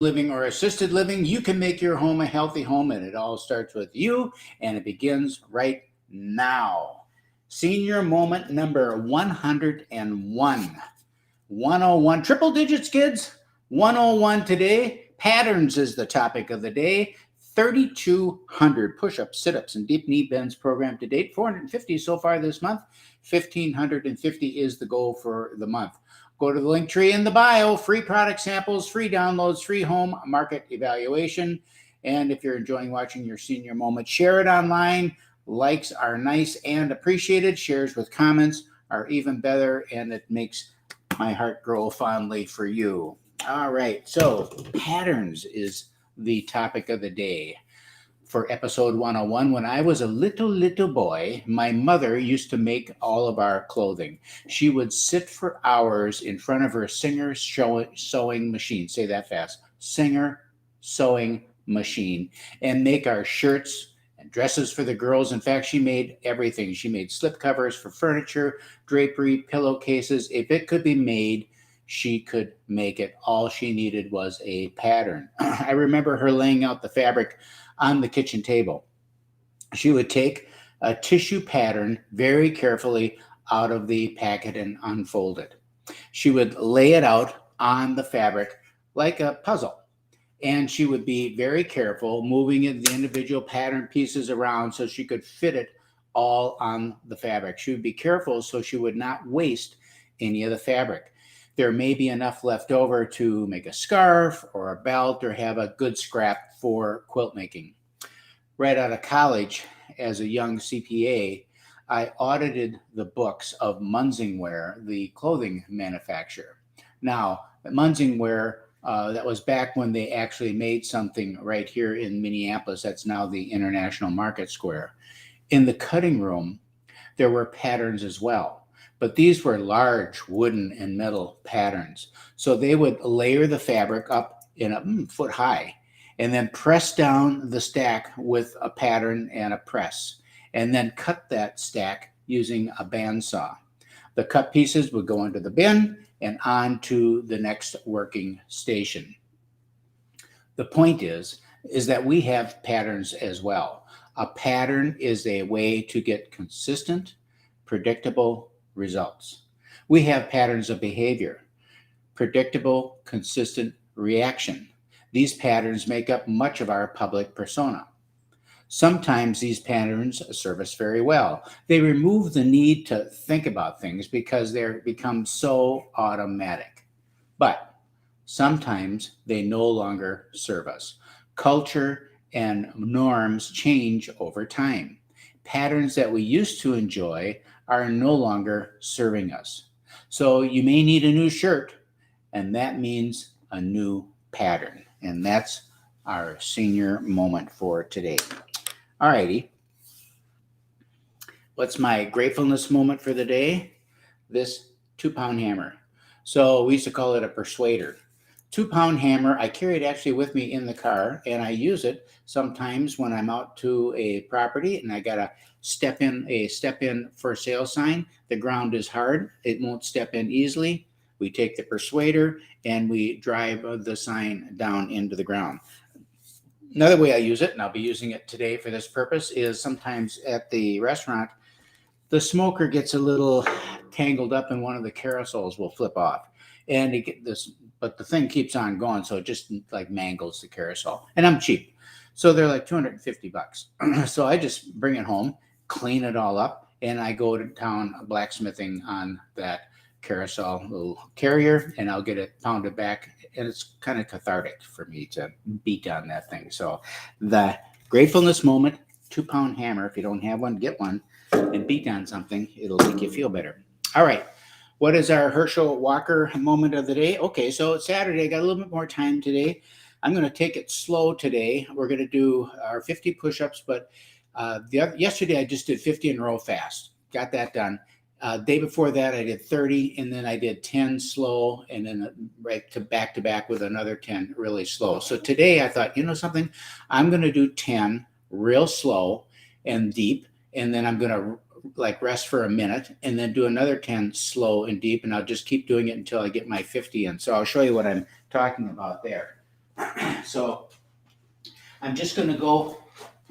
living or assisted living, you can make your home a healthy home, and it all starts with you, and it begins right now. Senior moment number 101. 101, triple digits, kids. 101 today. Patterns is the topic of the day. 3,200 push-ups, sit-ups, and deep knee bends programmed to date. 450 so far this month. 1,550 is the goal for the month. Go to the link tree in the bio. Free product samples, free downloads, free home market evaluation. And if you're enjoying watching your senior moment, share it online. Likes are nice and appreciated. Shares with comments are even better, and it makes my heart grow fondly for you. All right, so patterns is the topic of the day for episode 101. When I was a little boy, my mother used to make all of our clothing. She would sit for hours in front of her Singer sewing machine. Say that fast. Singer sewing machine, and make our shirts and dresses for the girls. In fact, she made everything. She made slip covers for furniture, drapery, pillowcases. If it could be made, she could make it. All she needed was a pattern. I remember her laying out the fabric on the kitchen table. She would take a tissue pattern very carefully out of the packet and unfold it. She would lay it out on the fabric like a puzzle. And she would be very careful moving the individual pattern pieces around so she could fit it all on the fabric. She would be careful so she would not waste any of the fabric. There may be enough left over to make a scarf or a belt or have a good scrap for quilt making. Right out of college, as a young CPA, I audited the books of Munsingwear, the clothing manufacturer. Now, Munsingwear, that was back when they actually made something right here in Minneapolis. That's now the International Market Square. In the cutting room, there were patterns as well, but these were large wooden and metal patterns. So they would layer the fabric up in a foot high and then press down the stack with a pattern and a press, and then cut that stack using a bandsaw. The cut pieces would go into the bin and on to the next working station. The point is that we have patterns as well. A pattern is a way to get consistent, predictable results. We have patterns of behavior, predictable, consistent reaction. These patterns make up much of our public persona. Sometimes these patterns serve us very well. They remove the need to think about things because they become so automatic. But sometimes they no longer serve us. Culture and norms change over time. Patterns that we used to enjoy are no longer serving us. So you may need a new shirt, and that means a new pattern. And that's our senior moment for today. All righty. What's my gratefulness moment for the day? This 2-pound hammer. So we used to call it a persuader. 2-pound hammer. I carry it actually with me in the car, and I use it sometimes when I'm out to a property and I got to step in for sale sign. The ground is hard. It won't step in easily. We take the persuader and we drive the sign down into the ground. Another way I use it, and I'll be using it today for this purpose, is sometimes at the restaurant, the smoker gets a little tangled up and one of the carousels will flip off. And but the thing keeps on going, so it just like mangles the carousel. And I'm cheap. So they're like $250. So I just bring it home, clean it all up, and I go to town blacksmithing on that carousel little carrier, and I'll get it pounded back, and it's kind of cathartic for me to beat on that thing. So the gratefulness moment, 2-pound hammer. If you don't have one, get one and beat on something. It'll make you feel better. All right. What is our Herschel Walker moment of the day? Okay, so it's Saturday. I got a little bit more time today. I'm going to take it slow today. We're going to do our 50 push-ups, but yesterday I just did 50 in a row fast. Got that done. Day before that, I did 30, and then I did 10 slow, and then right to back with another 10 really slow. So today I thought, you know something? I'm going to do 10 real slow and deep, and then I'm going to like rest for a minute and then do another 10 slow and deep, and I'll just keep doing it until I get my 50 in. So I'll show you what I'm talking about there. So I'm just going to go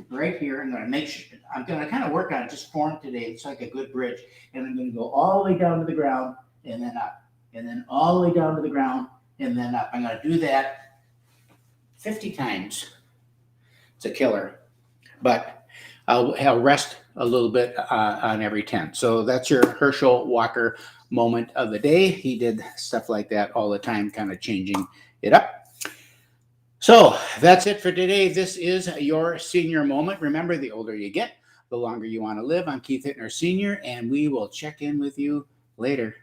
right here. I'm going to make sure, I'm going to kind of work on it, just form today. It's like a good bridge. And I'm going to go all the way down to the ground and then up. And then all the way down to the ground and then up. I'm going to do that 50 times. It's a killer. But I'll rest a little bit on every 10. So that's your Herschel Walker moment of the day. He did stuff like that all the time, kind of changing it up. So that's it for today. This is your senior moment. Remember, the older you get, the longer you want to live. I'm Keith Hittner Senior, and we will check in with you later.